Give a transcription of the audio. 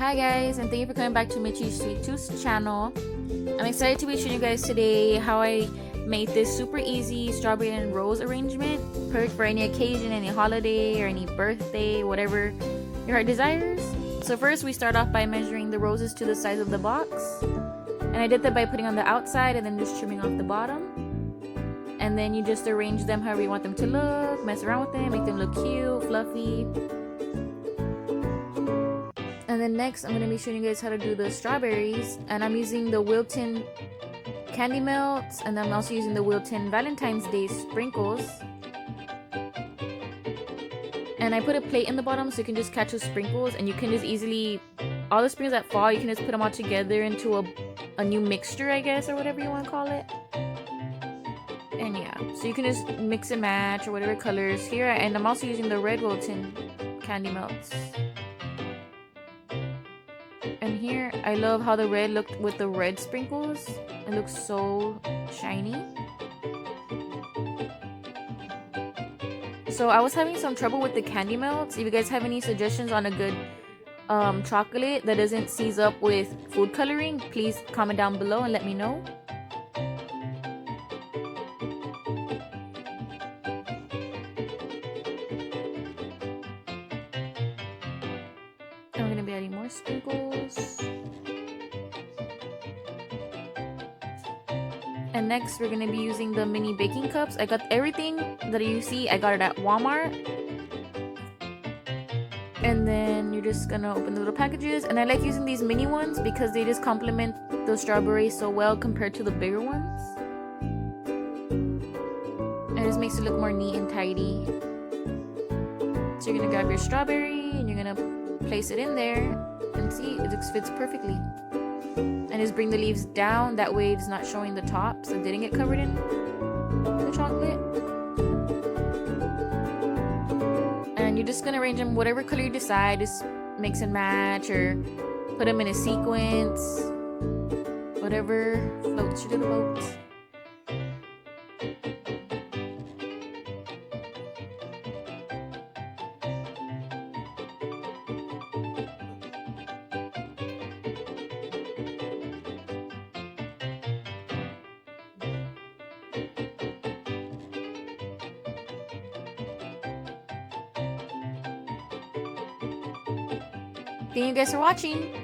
Hi guys, and thank you for coming back to Michi's Sweet Tooth channel. I'm excited to be showing you guys today how I made this super easy strawberry and rose arrangement, perfect for any occasion, any holiday, or any birthday, whatever your heart desires. So first we start off by measuring the roses to the size of the box. And I did that by putting on the outside and then just trimming off the bottom. And then you just arrange them however you want them to look, mess around with them, make them look cute, fluffy. And then next, I'm going to be showing you guys how to do the strawberries. And I'm using the Wilton Candy Melts. And I'm also using the Wilton Valentine's Day Sprinkles. And I put a plate in the bottom so you can just catch the sprinkles. And you can just easily, all the sprinkles that fall, you can just put them all together into a new mixture, I guess, or whatever you want to call it. And yeah, so you can just mix and match or whatever colors here. And I'm also using the red Wilton Candy Melts. And here, I love how the red looked with the red sprinkles. It looks so shiny. So I was having some trouble with the candy melts. If you guys have any suggestions on a good chocolate that doesn't seize up with food coloring, please comment down below and let me know. I'm going to be adding more sprinkles. And next we're going to be using the mini baking cups. I got everything that you see, I got it at Walmart. And then you're just going to open the little packages. And I like using these mini ones because they just complement the strawberries so well compared to the bigger ones. And it just makes it look more neat and tidy. So you're going to grab your strawberry and you're going to place it in there, and see, it just fits perfectly. And just bring the leaves down, that way it's not showing the top, so it didn't get covered in the chocolate. And you're just gonna arrange them whatever color you decide, just mix and match or put them in a sequence, whatever floats you to the boat. Thank you guys for watching.